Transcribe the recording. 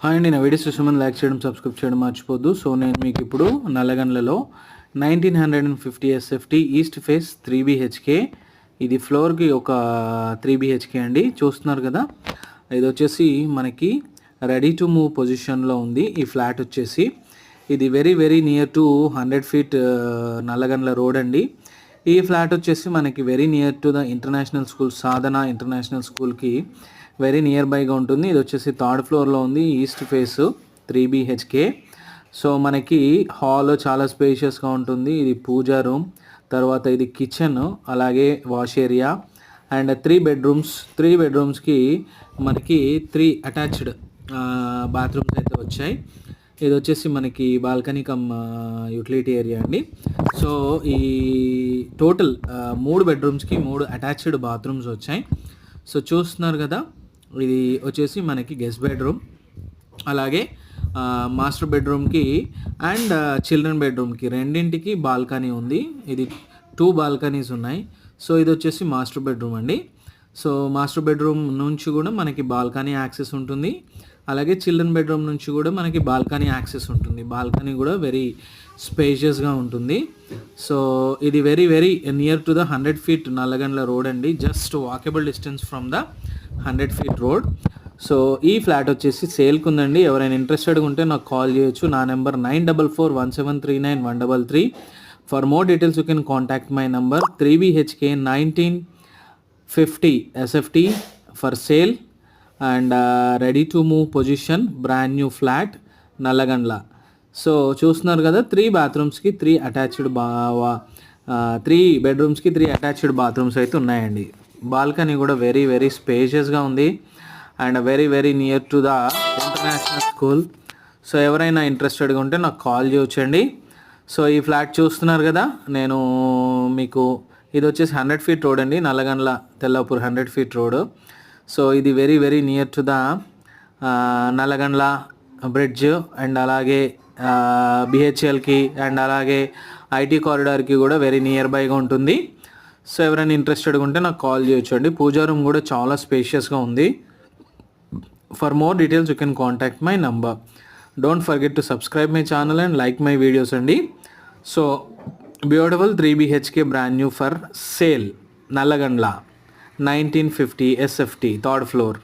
Hi అండి, నా videos చూసే ముందు లైక్ చేయడం, సబ్స్క్రైబ్ చేయడం మర్చిపోద్దు. సో నేను మీకు ఇప్పుడు నల్లగండ్లలో 1950 ఎస్ఎఫ్టీ ఈస్ట్ ఫేస్ 3 BHK, ఇది ఫ్లోర్కి ఒక 3 BHK అండి. చూస్తున్నారు కదా, ఇది వచ్చేసి మనకి రెడీ టు మూవ్ పొజిషన్లో ఉంది. ఈ ఫ్లాట్ వచ్చేసి ఇది very very near to 100 feet Nallagandla road అండి. ఈ ఫ్లాట్ వచ్చేసి మనకి very near to the international school, Sadhana international స్కూల్కి వెరీ నియర్ బైగా ఉంటుంది. ఇది వచ్చేసి 3rd floorలో ఉంది, ఈస్ట్ ఫేస్ 3 BHK. సో మనకి హాల్ చాలా స్పేషియస్గా ఉంటుంది. ఇది పూజా రూమ్, తర్వాత ఇది కిచెన్, అలాగే వాష్ ఏరియా అండ్ 3 bedrooms. 3 bedroomsకి మనకి 3 అటాచ్డ్ బాత్రూమ్స్ అయితే వచ్చాయి. ఇది వచ్చేసి మనకి బాల్కనీ కమ్ యూటిలిటీ ఏరియా అండి. సో ఈ టోటల్ 3 bedroomsకి 3 అటాచ్డ్ బాత్రూమ్స్ వచ్చాయి. సో చూస్తున్నారు కదా, ఇది వచ్చేసి మనకి గెస్ట్ బెడ్రూమ్, అలాగే మాస్టర్ బెడ్రూమ్కి అండ్ చిల్డ్రన్ బెడ్రూమ్కి రెండింటికి బాల్కనీ ఉంది. ఇది 2 balconies ఉన్నాయి. సో ఇది వచ్చేసి మాస్టర్ బెడ్రూమ్ అండి. సో మాస్టర్ బెడ్రూమ్ నుంచి కూడా మనకి బాల్కనీ యాక్సెస్ ఉంటుంది, అలాగే చిల్డ్రన్ బెడ్రూమ్ నుంచి కూడా మనకి బాల్కనీ యాక్సెస్ ఉంటుంది. బాల్కనీ కూడా వెరీ స్పేషియస్గా ఉంటుంది. సో ఇది very very near to the 100 feet Nallagandla road అండి. Just walkable distance from the 100 feet road. So ఈ ఫ్లాట్ వచ్చేసి సేల్కి ఉందండి. ఎవరైనా ఇంట్రెస్టెడ్గా ఉంటే నాకు కాల్ చేయొచ్చు. నా number 9441739133. For more details you can contact my number. 3 BHK 1950 SFT for sale and ready to move position, brand new flat Nallagandla. So చూస్తున్నారు కదా, 3 bathrooms-కి 3 అటాచ్డ్ 3 bedrooms-కి 3 అటాచ్డ్ బాత్రూమ్స్ అయితే ఉన్నాయండి. బాల్కనీ కూడా వెరీ వెరీ స్పేషియస్గా ఉంది and very very near to the international school. So ఎవరైనా ఇంట్రెస్టెడ్గా ఉంటే నాకు కాల్ చేయొచ్చండి. సో ఈ ఫ్లాట్ చూస్తున్నారు కదా, నేను మీకు ఇది వచ్చేసి 100 feet రోడ్ అండి, Nallagandla Tellapur 100 feet road. So ఇది very very near to the Nallagandla bridge and అలాగే BHLకి అండ్ అలాగే IT కారిడార్కి కూడా వెరీ నియర్ బైగా ఉంటుంది. సో ఎవరైనా ఇంట్రెస్టెడ్గా ఉంటే నాకు కాల్ చేయొచ్చు అండి. పూజా రూమ్ కూడా చాలా స్పేషియస్గా ఉంది. For more details you can contact my number. Don't forget to subscribe my channel and like my videos అండి. So beautiful 3 BHK brand new for sale Nallagandla 1950 SFT 3rd floor.